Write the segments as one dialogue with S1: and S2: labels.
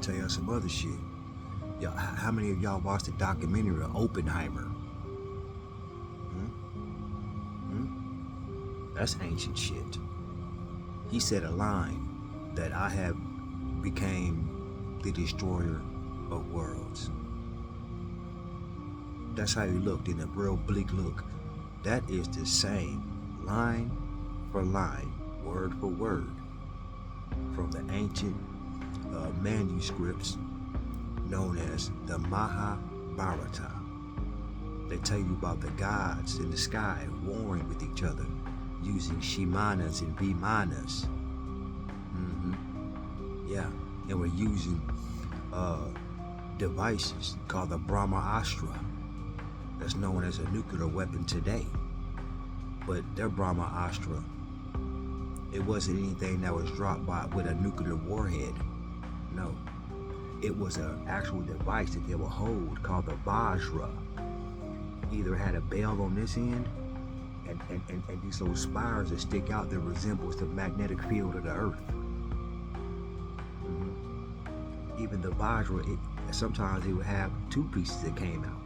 S1: tell y'all some other shit. Y'all, how many of y'all watched the documentary of Oppenheimer? That's ancient shit. He said a line that I have became the destroyer of worlds. That's how he looked in a real bleak look. That is the same, line for line, word for word, from the ancient manuscripts known as the Mahabharata. They tell you about the gods in the sky warring with each other using Shimanas and Vimanas. Yeah, and we're using devices called the Brahmastra. That's known as a nuclear weapon today. But their Brahmastra, it wasn't anything that was dropped with a nuclear warhead. No, it was an actual device that they would hold called the Vajra. Either had a bell on this end and these little spires that stick out that resembles the magnetic field of the earth. Even the Vajra, sometimes it would have two pieces that came out.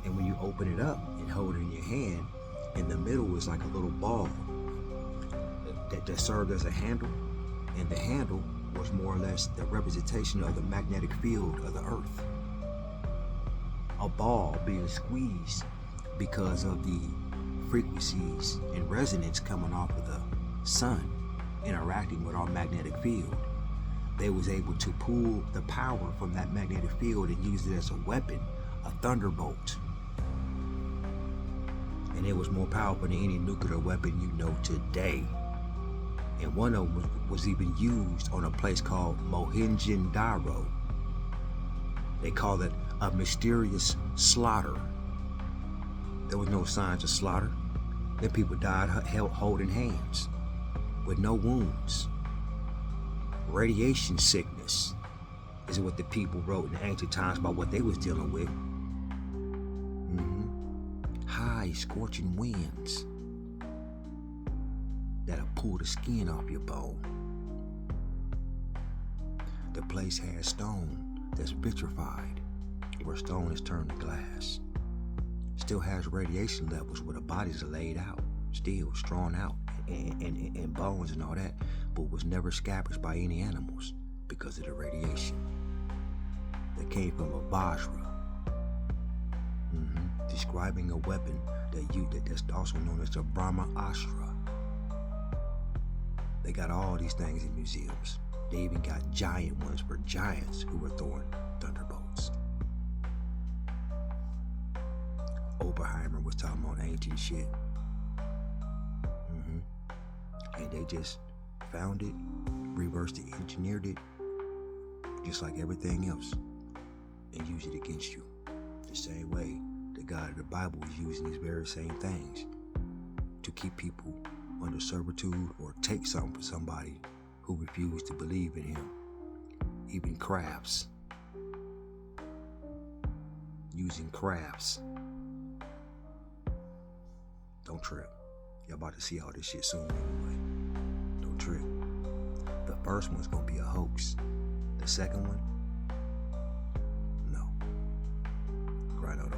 S1: And when you open it up and hold it in your hand, in the middle was like a little ball that served as a handle. And the handle was more or less the representation of the magnetic field of the earth. A ball being squeezed because of the frequencies and resonance coming off of the sun interacting with our magnetic field. They was able to pull the power from that magnetic field and use it as a weapon, a thunderbolt. And it was more powerful than any nuclear weapon you know today. And one of them was even used on a place called Mohenjo-Daro. They call it a mysterious slaughter. There was no signs of slaughter. Then people died holding hands with no wounds. Radiation sickness is what the people wrote in the ancient times about what they was dealing with. High scorching winds that'll pull the skin off your bone. The place has stone that's vitrified, where stone is turned to glass. Still has radiation levels where the bodies are laid out, still strawn out, and bones and all that, but was never scavenged by any animals because of the radiation that came from a Vajra. Describing a weapon that's also known as the Brahmastra. They got all these things in museums. They even got giant ones for giants who were throwing thunderbolts. Oppenheimer was talking about ancient shit. And they just found it, reversed it, engineered it, just like everything else, and used it against you. The same way the God of the Bible is using these very same things to keep people under servitude or take something from somebody who refused to believe in him. Even crafts. Using crafts. Don't trip. Y'all about to see all this shit soon anyway. Don't trip. The first one's gonna be a hoax. The second one, no. Grind out